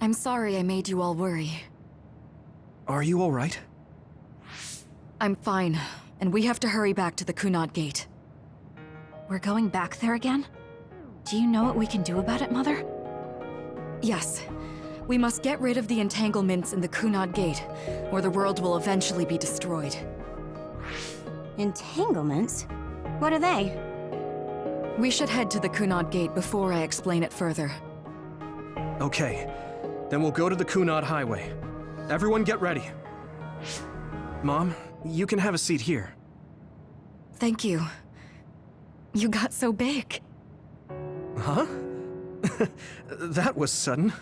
I'm sorry I made you all worry. Are you all right? I'm fine, and we have to hurry back to the Kunad Gate. We're going back there again? Do you know what we can do about it, Mother? Yes. We must get rid of the entanglements in the Kunad Gate, or the world will eventually be destroyed. Entanglements? What are they? We should head to the Kunad Gate before I explain it further. Okay. Then we'll go to the Kunad Highway. Everyone get ready. Mom, you can have a seat here. Thank you. You got so big. Huh? That was sudden.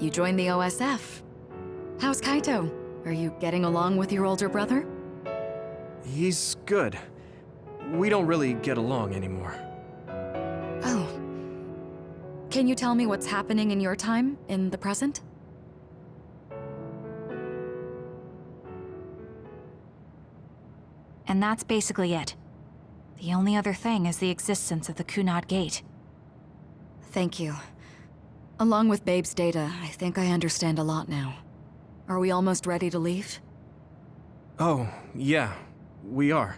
You joined the OSF. How's Kaito? Are you getting along with your older brother? He's good. We don't really get along anymore. Oh. Can you tell me what's happening in your time, in the present? And that's basically it. The only other thing is the existence of the Kunad Gate. Thank you. Along with Babe's data, I think I understand a lot now. Are we almost ready to leave? Oh, yeah, we are.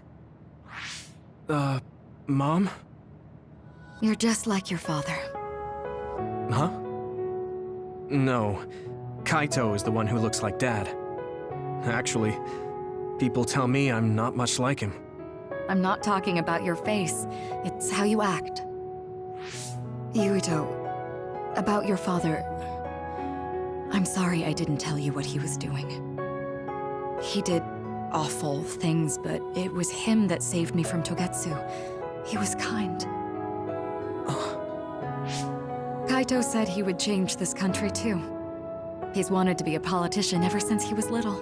Mom? You're just like your father. Huh? No. Kaito is the one who looks like Dad. Actually, people tell me I'm not much like him. I'm not talking about your face. It's how you act. Yuito, about your father... I'm sorry I didn't tell you what he was doing. He did awful things, but it was him that saved me from Togetsu. He was kind. Kaito said he would change this country too. He's wanted to be a politician ever since he was little.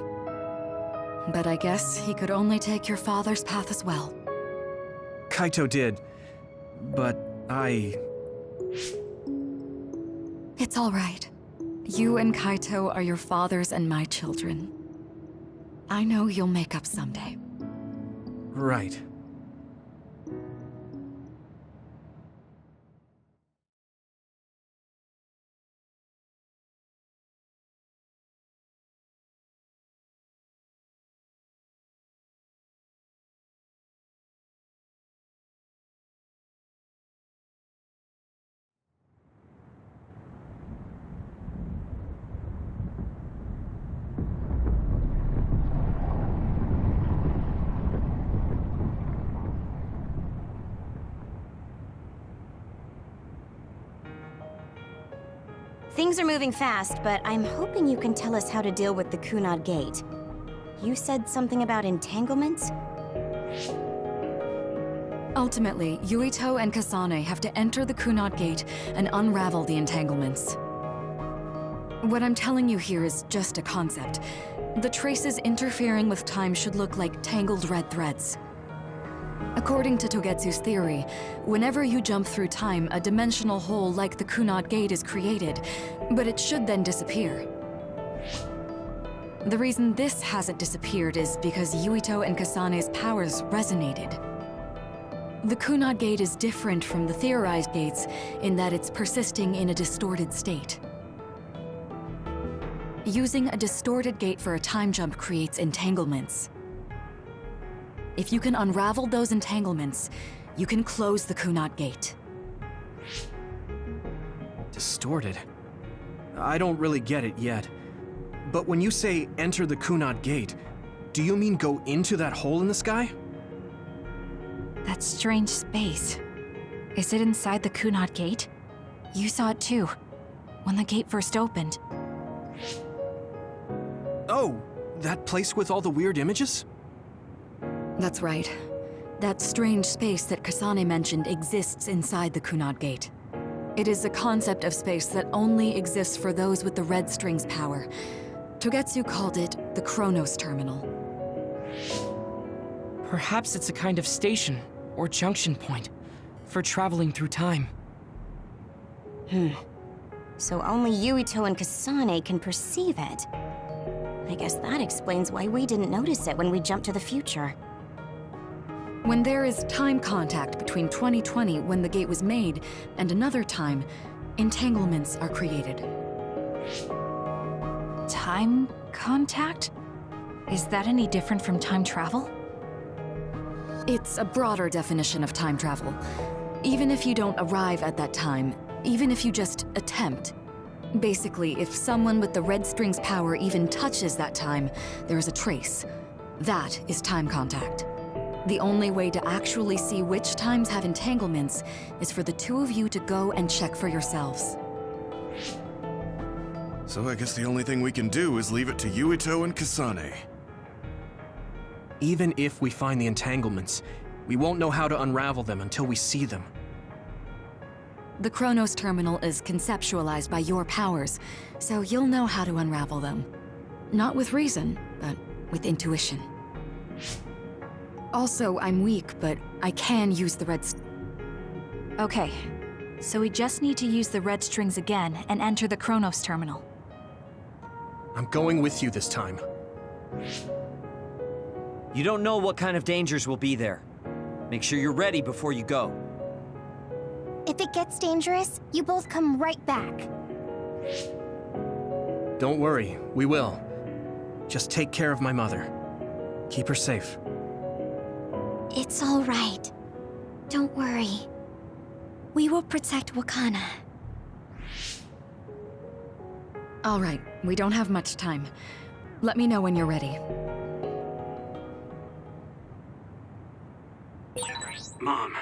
But I guess he could only take your father's path as well. Kaito did, but It's all right. You and Kaito are your father's and my children. I know you'll make up someday. Right. Things are moving fast, but I'm hoping you can tell us how to deal with the Kunad Gate. You said something about entanglements? Ultimately, Yuito and Kasane have to enter the Kunad Gate and unravel the entanglements. What I'm telling you here is just a concept. The traces interfering with time should look like tangled red threads. According to Togetsu's theory, whenever you jump through time, a dimensional hole like the Kunad Gate is created, but it should then disappear. The reason this hasn't disappeared is because Yuito and Kasane's powers resonated. The Kunad Gate is different from the theorized gates in that it's persisting in a distorted state. Using a distorted gate for a time jump creates entanglements. If you can unravel those entanglements, you can close the Kunad Gate. Distorted? I don't really get it yet. But when you say enter the Kunad Gate, do you mean go into that hole in the sky? That strange space. Is it inside the Kunad Gate? You saw it too, when the gate first opened. Oh, that place with all the weird images? That's right. That strange space that Kasane mentioned exists inside the Kunad Gate. It is a concept of space that only exists for those with the red string's power. Togetsu called it the Chronos Terminal. Perhaps it's a kind of station, or junction point, for traveling through time. So only Yuito and Kasane can perceive it. I guess that explains why we didn't notice it when we jumped to the future. When there is time contact between 2020, when the gate was made, and another time, entanglements are created. Time contact? Is that any different from time travel? It's a broader definition of time travel. Even if you don't arrive at that time, even if you just attempt. Basically, if someone with the red string's power even touches that time, there is a trace. That is time contact. The only way to actually see which times have entanglements is for the two of you to go and check for yourselves. So I guess the only thing we can do is leave it to Yuito and Kasane. Even if we find the entanglements, we won't know how to unravel them until we see them. The Chronos Terminal is conceptualized by your powers, so you'll know how to unravel them. Not with reason, but with intuition. Also, I'm weak, but I can use the red... Okay, so we just need to use the red strings again and enter the Chronos Terminal. I'm going with you this time. You don't know what kind of dangers will be there. Make sure you're ready before you go. If it gets dangerous, you both come right back. Don't worry, we will. Just take care of my mother. Keep her safe. It's all right. Don't worry. We will protect Wakana. All right, we don't have much time. Let me know when you're ready. Mom,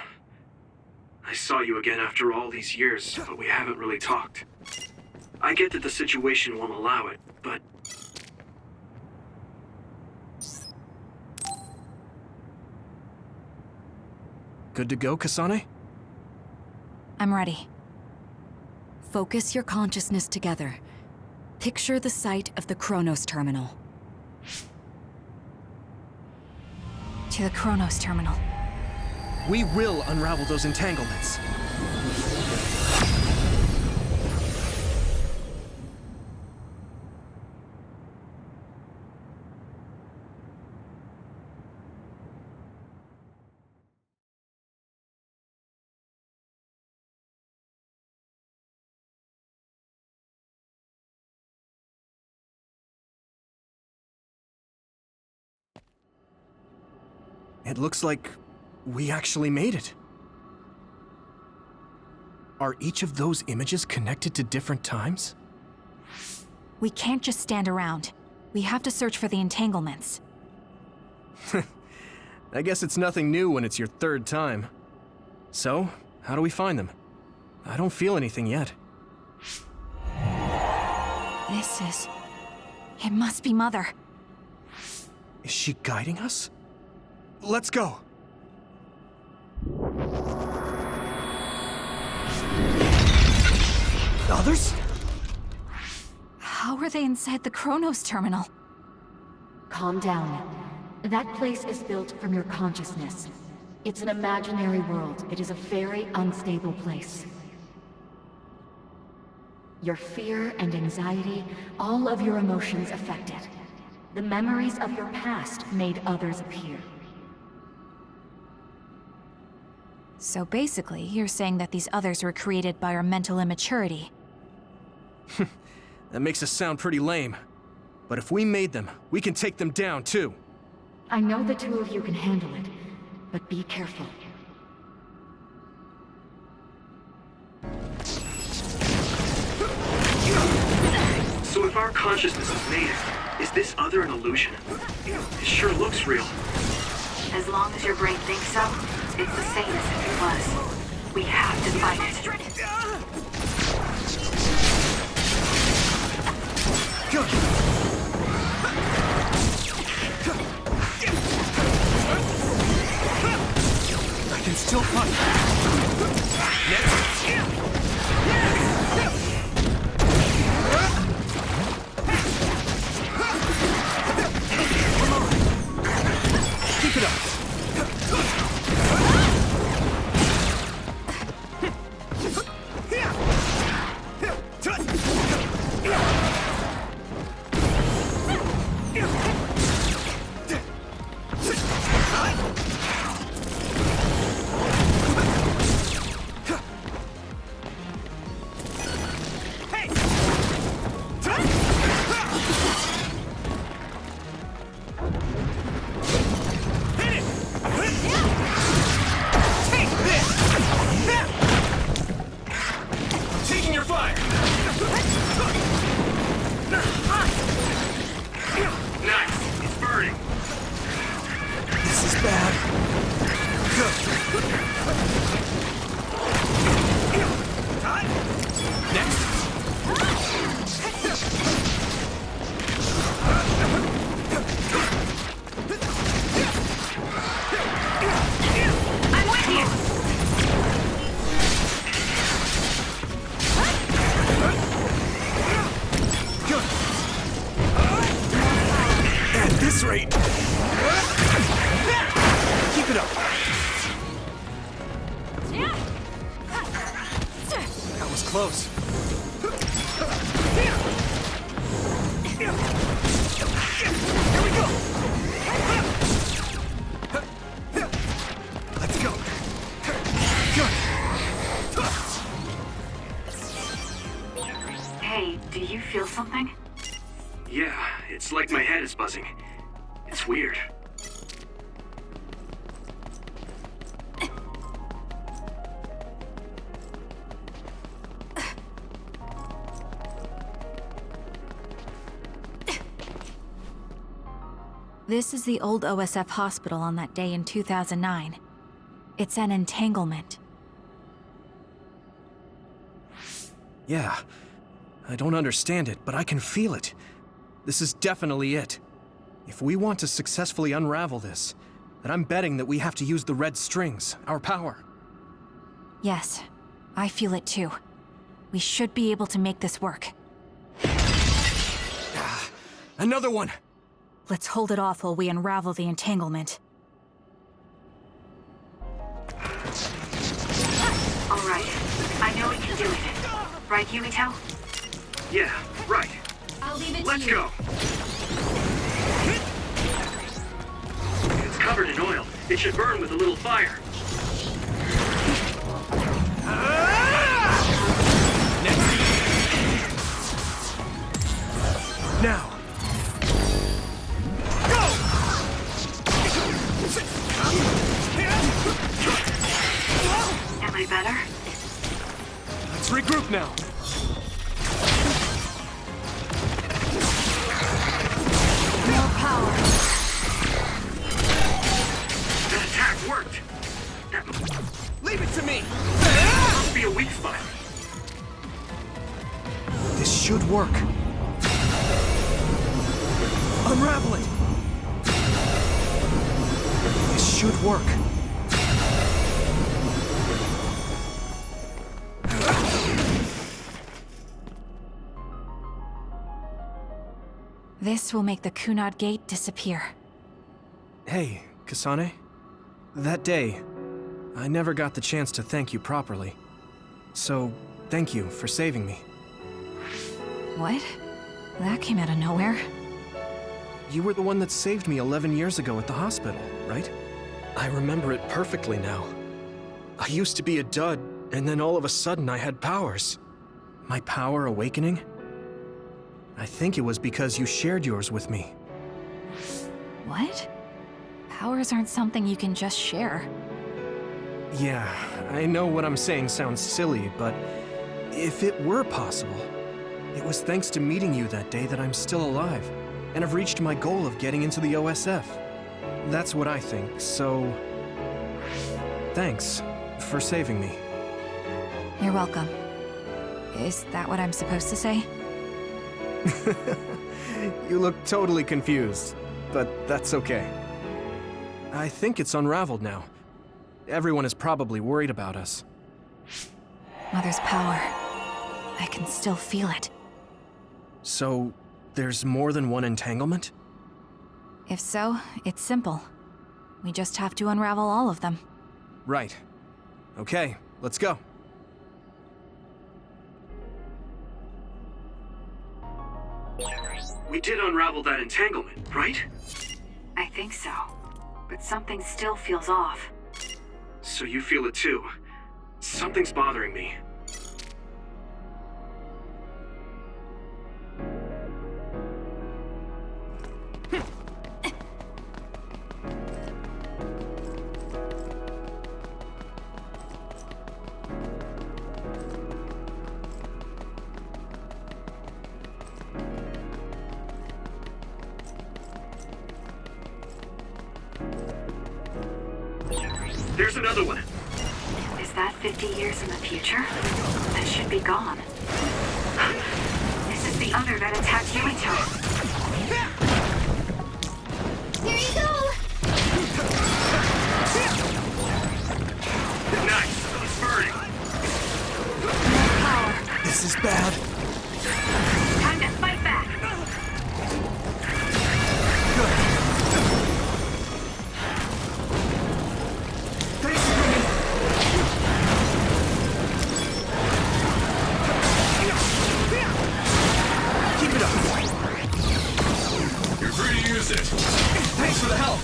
I saw you again after all these years, but we haven't really talked. I get that the situation won't allow it, but... Good to go, Kasane? I'm ready. Focus your consciousness together. Picture the site of the Chronos Terminal. To the Chronos Terminal. We will unravel those entanglements. It looks like we actually made it. Are each of those images connected to different times? We can't just stand around. We have to search for the entanglements. I guess it's nothing new when it's your third time. So, how do we find them? I don't feel anything yet. It must be Mother. Is she guiding us? Let's go! Others? How are they inside the Chronos Terminal? Calm down. That place is built from your consciousness. It's an imaginary world. It is a very unstable place. Your fear and anxiety, all of your emotions affected. The memories of your past made others appear. So basically, you're saying that these others were created by our mental immaturity. That makes us sound pretty lame. But if we made them, we can take them down too. I know the two of you can handle it, but be careful. So if our consciousness has made it, is this other an illusion? It sure looks real. As long as your brain thinks so, it's the same as if it was. We have to fight it. I can still fight. Next. Keep it up. bad. Good. Next. I'm with you! Good. At this rate. Keep it up. That was close. Here we go. Let's go. Good. Hey, do you feel something? Yeah, it's like my head is buzzing. It's weird. This is the old OSF hospital on that day in 2009. It's an entanglement. Yeah. I don't understand it, but I can feel it. This is definitely it. If we want to successfully unravel this, then I'm betting that we have to use the red strings, our power. Yes, I feel it too. We should be able to make this work. Another one! Let's hold it off while we unravel the entanglement. All right. I know we can do it. Right, Yumito? Yeah, right. I'll leave it Let's go! It's covered in oil. It should burn with a little fire. Next. Now. Go! Am I better? Let's regroup now. More power. That attack worked. Leave it to me. Must be a weak spot. This should work. Unravel it. This should work. This will make the Kunad Gate disappear. Hey, Kasane. That day, I never got the chance to thank you properly. So, thank you for saving me. What? That came out of nowhere. You were the one that saved me 11 years ago at the hospital, right? I remember it perfectly now. I used to be a dud, and then all of a sudden I had powers. My power awakening? I think it was because you shared yours with me. What? Powers aren't something you can just share. Yeah, I know what I'm saying sounds silly, but if it were possible, it was thanks to meeting you that day that I'm still alive, and have reached my goal of getting into the OSF. That's what I think, so... thanks for saving me. You're welcome. Is that what I'm supposed to say? You look totally confused, but that's okay. I think it's unraveled now. Everyone is probably worried about us. Mother's power. I can still feel it. So, there's more than one entanglement? If so, it's simple. We just have to unravel all of them. Right. Okay, let's go. We did unravel that entanglement, right? I think so. But something still feels off. So you feel it too. Something's bothering me. There's another one. Is that 50 years in the future? That should be gone. This is the other that attacked Yuito. Here you go! Nice. He's burning. This is bad. Time to fight back. Thanks, Yumi. Keep it up. You're free to use it. Thanks for the help.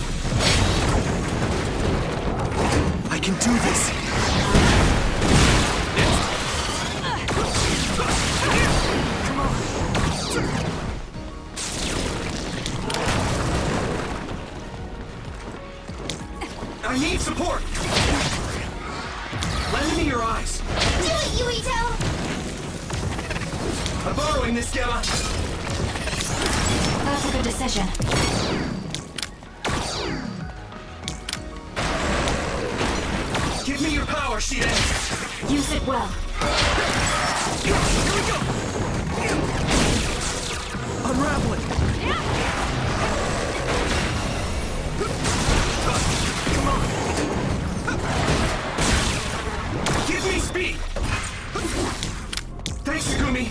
I can do this. I need support! Lend me your eyes. Do it, Yuito! I'm borrowing this, Gamma. That's a good decision. Give me your power, Shide. Use it well. Here we go! Unraveling. Come on. Give me speed. Thanks, Takumi.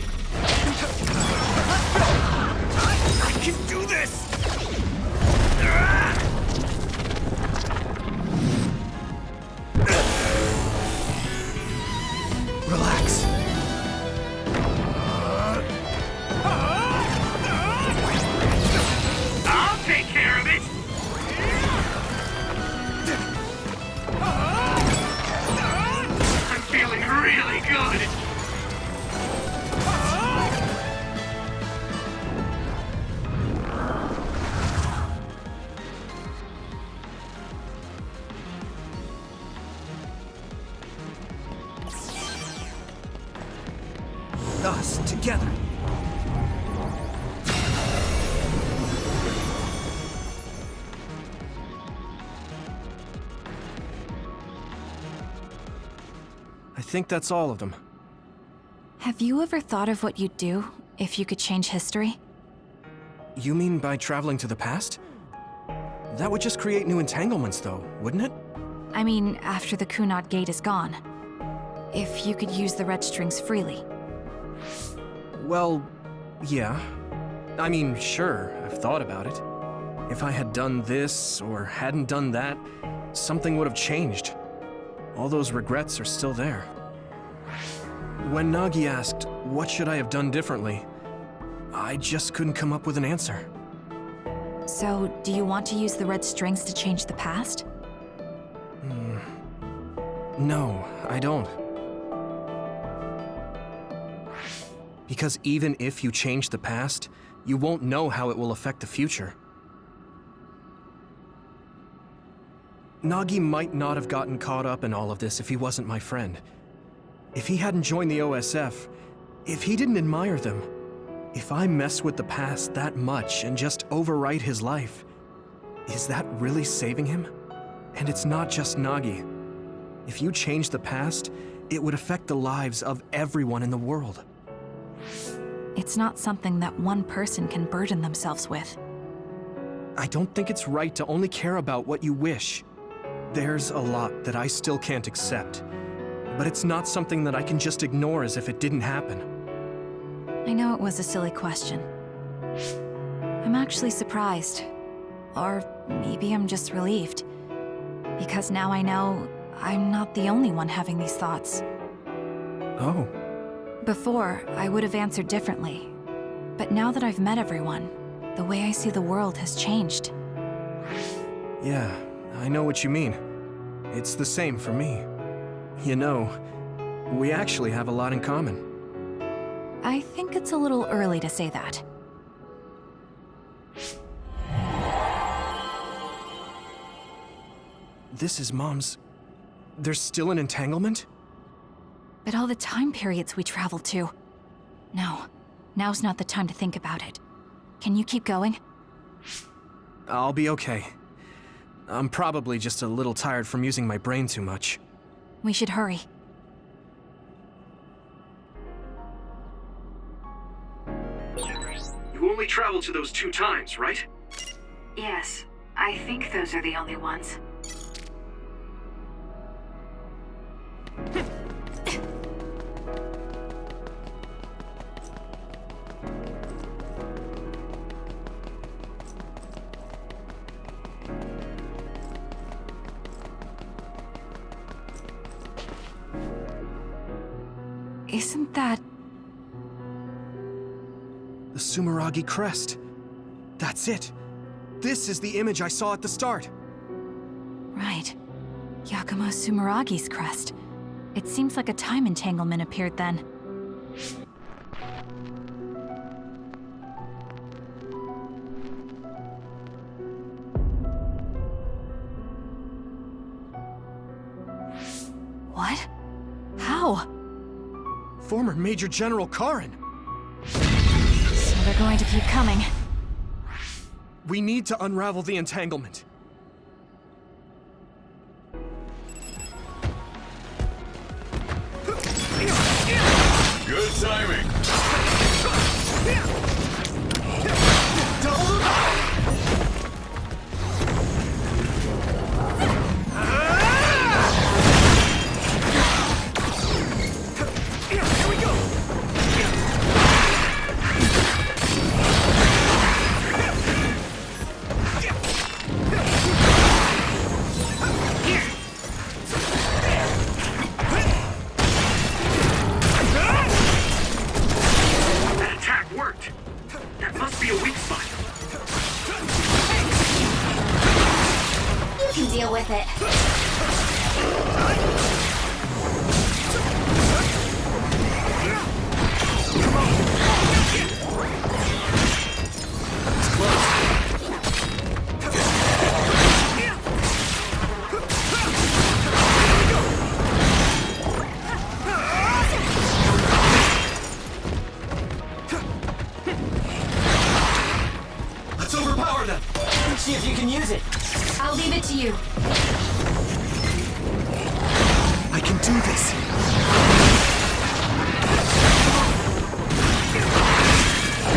I can do this. Relax. I'll take care of it. I'm feeling really good. Us together. I think that's all of them. Have you ever thought of what you'd do if you could change history? You mean by traveling to the past? That would just create new entanglements, though, wouldn't it? I mean, after the Kunad Gate is gone. If you could use the red strings freely. Well, yeah. I mean, sure, I've thought about it. If I had done this, or hadn't done that, something would have changed. All those regrets are still there. When Nagi asked, what should I have done differently, I just couldn't come up with an answer. So, do you want to use the red strings to change the past? No, I don't. Because even if you change the past, you won't know how it will affect the future. Nagi might not have gotten caught up in all of this if he wasn't my friend. If he hadn't joined the OSF, if he didn't admire them, if I mess with the past that much and just overwrite his life, is that really saving him? And it's not just Nagi. If you change the past, it would affect the lives of everyone in the world. It's not something that one person can burden themselves with. I don't think it's right to only care about what you wish. There's a lot that I still can't accept, but it's not something that I can just ignore as if it didn't happen. I know it was a silly question. I'm actually surprised. Or maybe I'm just relieved. Because now I know I'm not the only one having these thoughts. Oh. Before, I would have answered differently. But now that I've met everyone, the way I see the world has changed. Yeah, I know what you mean. It's the same for me. You know, we actually have a lot in common. I think it's a little early to say that. This is Mom's... There's still an entanglement? But all the time periods we traveled to. No, now's not the time to think about it. Can you keep going? I'll be okay. I'm probably just a little tired from using my brain too much. We should hurry. You only traveled to those 2 times, right? Yes, I think those are the only ones. Isn't that... The Sumeragi crest. That's it. This is the image I saw at the start. Right. Yakumo Sumeragi's crest. It seems like a time entanglement appeared then. What? How? Former Major General Karin. So they're going to keep coming. We need to unravel the entanglement. Good timing. Deal with it. Let's overpower them! See if you can use it! I'll leave it to you. I can do this.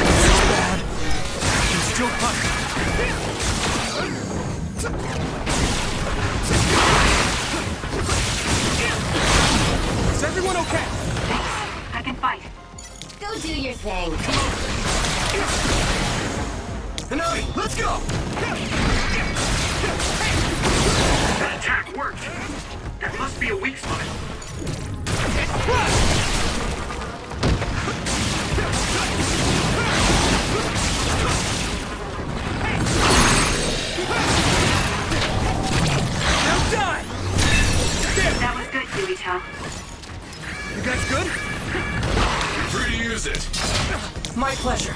This is bad. I can still fight. Is everyone okay? Thanks. I can fight. Go do your thing. Hanami, let's go! That attack worked! That must be a weak spot. Now die! That was good, Yuito. You guys good? You're free to use it. My pleasure.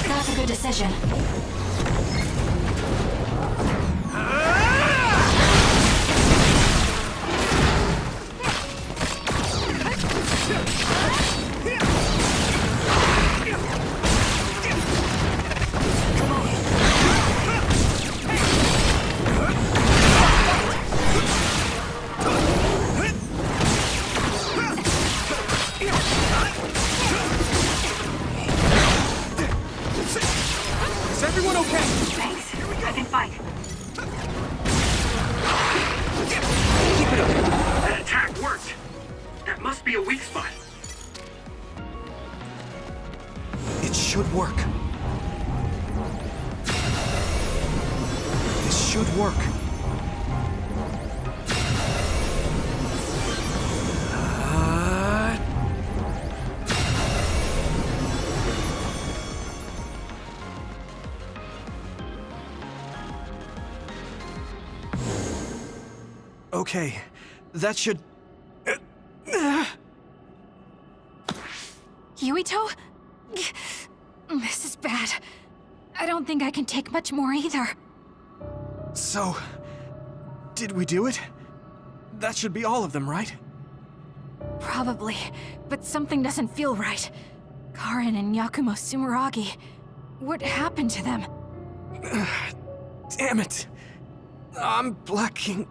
That's a good decision. Is everyone okay? Thanks. I can fight. Keep it up. That attack worked! That must be a weak spot. It should work. This should work. Okay, that should... Yuito? This is bad. I don't think I can take much more either. So... did we do it? That should be all of them, right? Probably, but something doesn't feel right. Karin and Yakumo Sumeragi. What happened to them? Damn it! I'm blacking.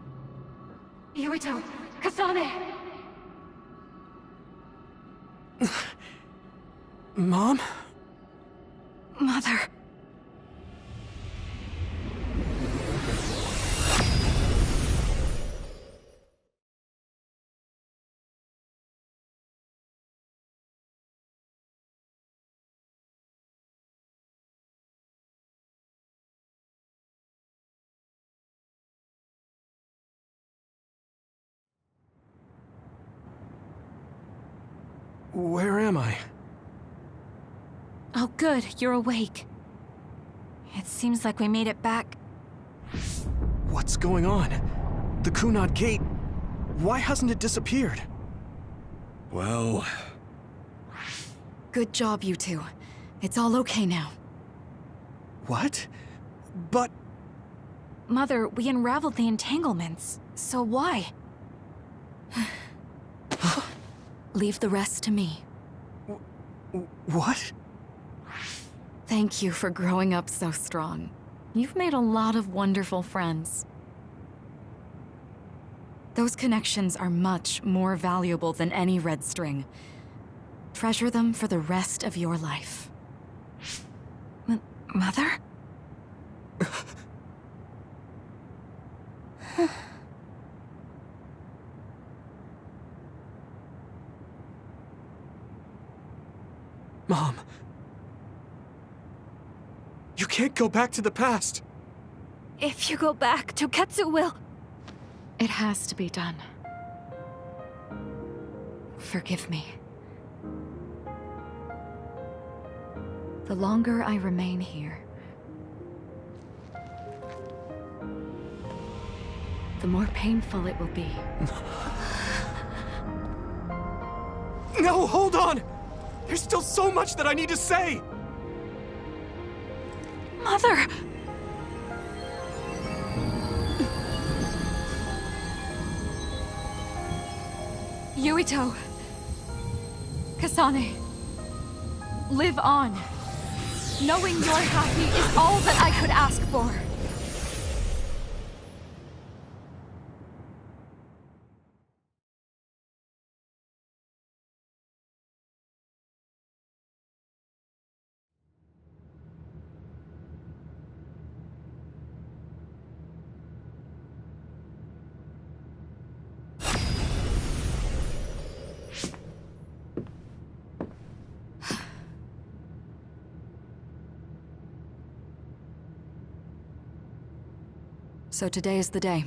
Yuito! Kasane! Mom? Mother. Where am I? Oh, good, you're awake. It seems like we made it back. What's going on? The Kunad Gate. Why hasn't it disappeared? Well, Good job, you two. It's all okay now. What? But... Mother, we unraveled the entanglements. So why? Leave the rest to me. What? Thank you for growing up so strong. You've made a lot of wonderful friends. Those connections are much more valuable than any red string. Treasure them for the rest of your life. Mother? Mom. You can't go back to the past. If you go back, Toketsu will... It has to be done. Forgive me. The longer I remain here, the more painful it will be. No, hold on! There's still so much that I need to say! Mother! Yuito! Kasane! Live on! Knowing you're happy is all that I could ask for! So today is the day.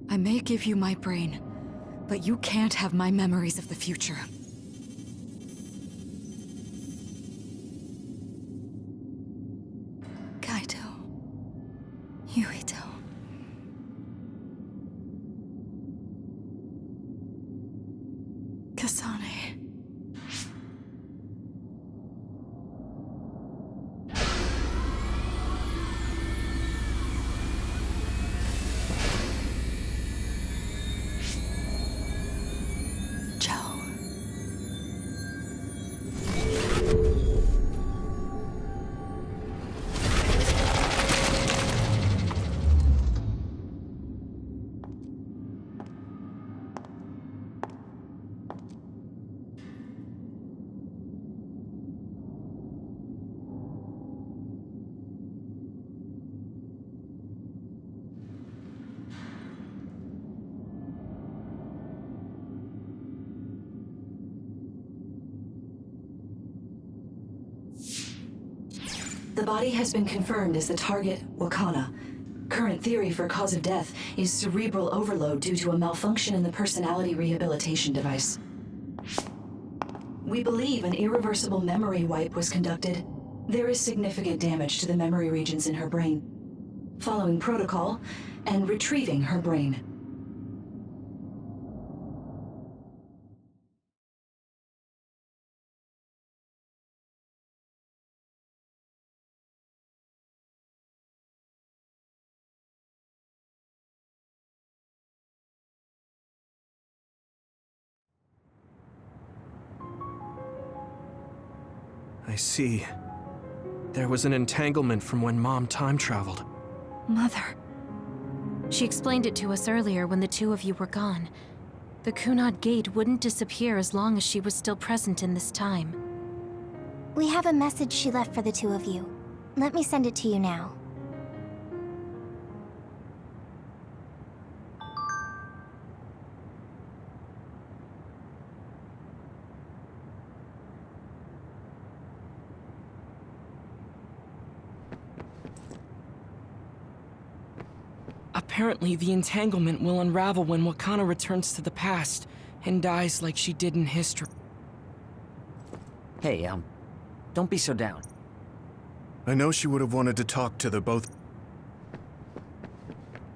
I may give you my brain, but you can't have my memories of the future. Kaito. Yuito. Kasane. The body has been confirmed as the target, Wakana. Current theory for cause of death is cerebral overload due to a malfunction in the personality rehabilitation device. We believe an irreversible memory wipe was conducted. There is significant damage to the memory regions in her brain. Following protocol and retrieving her brain. I see. There was an entanglement from when Mom time traveled. Mother. She explained it to us earlier when the two of you were gone. The Kunad Gate wouldn't disappear as long as she was still present in this time. We have a message she left for the two of you. Let me send it to you now. Apparently, the entanglement will unravel when Wakana returns to the past and dies like she did in history. Hey, don't be so down. I know she would have wanted to talk to the both.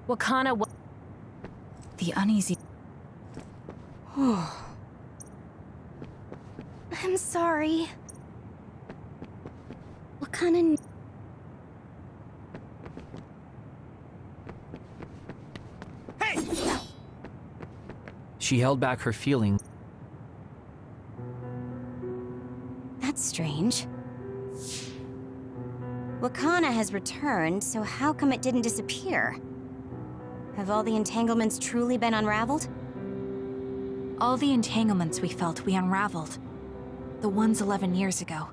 Wakana The uneasy... I'm sorry. Wakana... She held back her feeling. That's strange. Wakana has returned, so how come it didn't disappear? Have all the entanglements truly been unraveled? All the entanglements we felt we unraveled. The ones 11 years ago,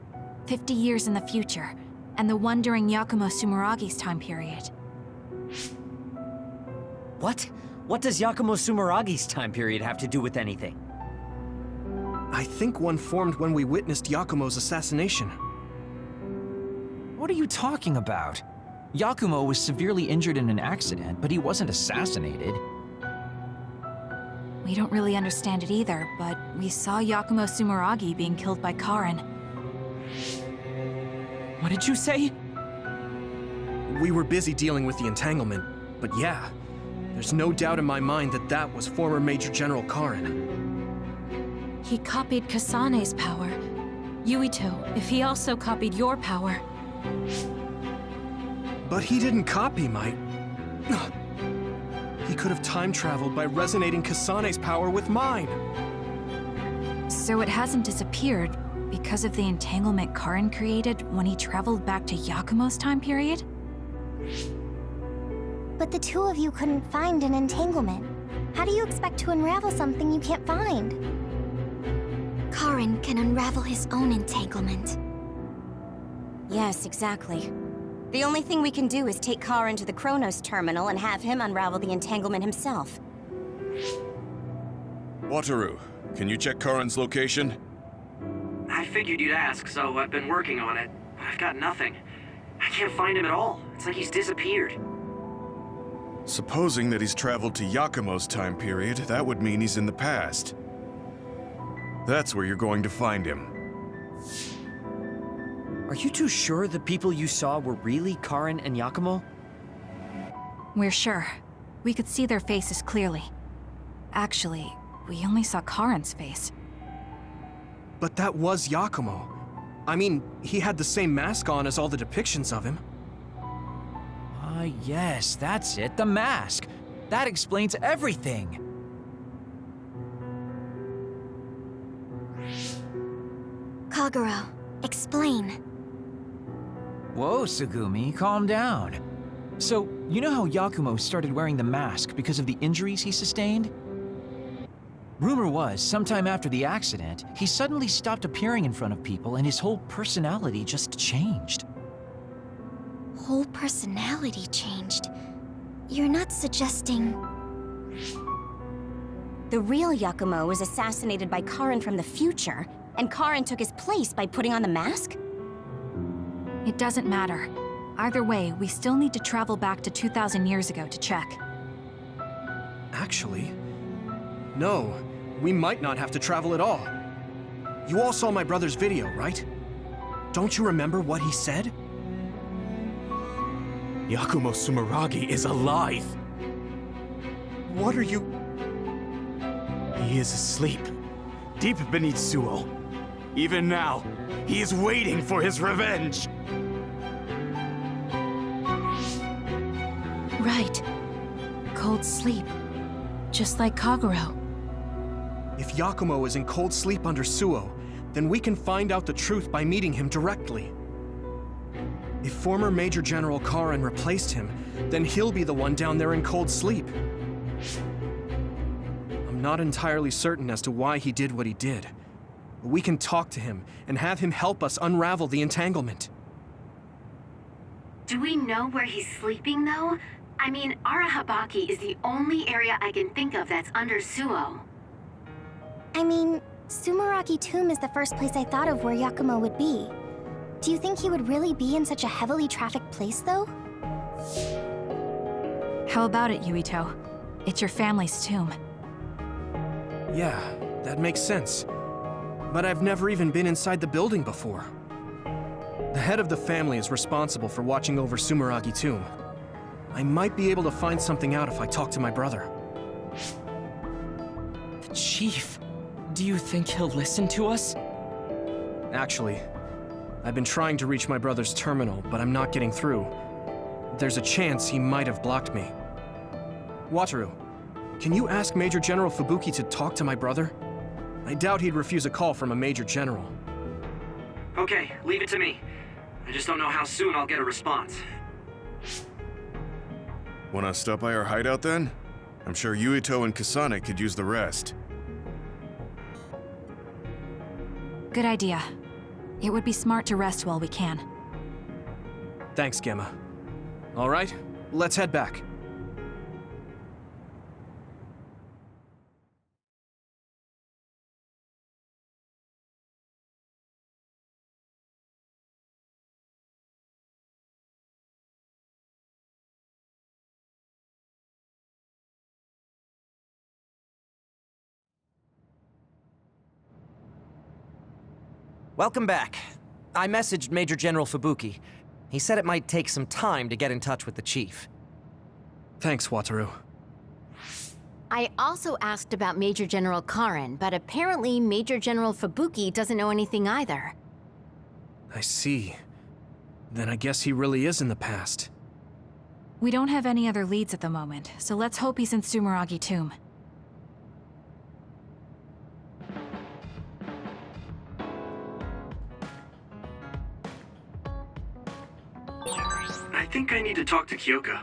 50 years in the future, and the one during Yakumo Sumeragi's time period. What? What does Yakumo Sumeragi's time period have to do with anything? I think one formed when we witnessed Yakumo's assassination. What are you talking about? Yakumo was severely injured in an accident, but he wasn't assassinated. We don't really understand it either, but we saw Yakumo Sumeragi being killed by Karin. What did you say? We were busy dealing with the entanglement, but yeah, there's no doubt in my mind that that was former Major General Karin. He copied Kasane's power. Yuito, if he also copied your power. But he didn't copy my... He could have time traveled by resonating Kasane's power with mine. So it hasn't disappeared because of the entanglement Karin created when he traveled back to Yakumo's time period? But the two of you couldn't find an entanglement. How do you expect to unravel something you can't find? Karin can unravel his own entanglement. Yes, exactly. The only thing we can do is take Karin to the Chronos terminal and have him unravel the entanglement himself. Wataru, can you check Karin's location? I figured you'd ask, so I've been working on it. But I've got nothing. I can't find him at all. It's like he's disappeared. Supposing that he's traveled to Yakumo's time period, that would mean he's in the past. That's where you're going to find him. Are you too sure the people you saw were really Karin and Yakumo? We're sure. We could see their faces clearly. Actually, we only saw Karin's face. But that was Yakumo. I mean, he had the same mask on as all the depictions of him. Ah, yes, that's it, the mask. That explains everything. Kagero, explain. Whoa, Tsugumi, calm down. So, you know how Yakumo started wearing the mask because of the injuries he sustained? Rumor was, sometime after the accident, he suddenly stopped appearing in front of people and his whole personality just changed. Whole personality changed. You're not suggesting... The real Yakumo was assassinated by Karin from the future, and Karin took his place by putting on the mask? It doesn't matter. Either way, we still need to travel back to 2,000 years ago to check. Actually, no. We might not have to travel at all. You all saw my brother's video, right? Don't you remember what he said? Yakumo Sumeragi is alive! What are you... He is asleep, deep beneath Suo. Even now, he is waiting for his revenge! Right. Cold sleep. Just like Kagero. If Yakumo is in cold sleep under Suo, then we can find out the truth by meeting him directly. If former Major General Karen replaced him, then he'll be the one down there in cold sleep. I'm not entirely certain as to why he did what he did. But we can talk to him and have him help us unravel the entanglement. Do we know where he's sleeping, though? I mean, Arahabaki is the only area I can think of that's under Suo. I mean, Sumeragi Tomb is the first place I thought of where Yakumo would be. Do you think he would really be in such a heavily trafficked place, though? How about it, Yuito? It's your family's tomb. Yeah, that makes sense. But I've never even been inside the building before. The head of the family is responsible for watching over Sumeragi Tomb. I might be able to find something out if I talk to my brother. The Chief. Do you think he'll listen to us? Actually, I've been trying to reach my brother's terminal, but I'm not getting through. There's a chance he might have blocked me. Wataru, can you ask Major General Fubuki to talk to my brother? I doubt he'd refuse a call from a Major General. Okay, leave it to me. I just don't know how soon I'll get a response. Wanna stop by our hideout then? I'm sure Yuito and Kasane could use the rest. Good idea. It would be smart to rest while we can. Thanks, Gemma. All right, let's head back. Welcome back. I messaged Major General Fubuki. He said it might take some time to get in touch with the Chief. Thanks, Wataru. I also asked about Major General Karen, but apparently Major General Fubuki doesn't know anything either. I see. Then I guess he really is in the past. We don't have any other leads at the moment, so let's hope he's in Sumeragi Tomb. I think I need to talk to Kyoka.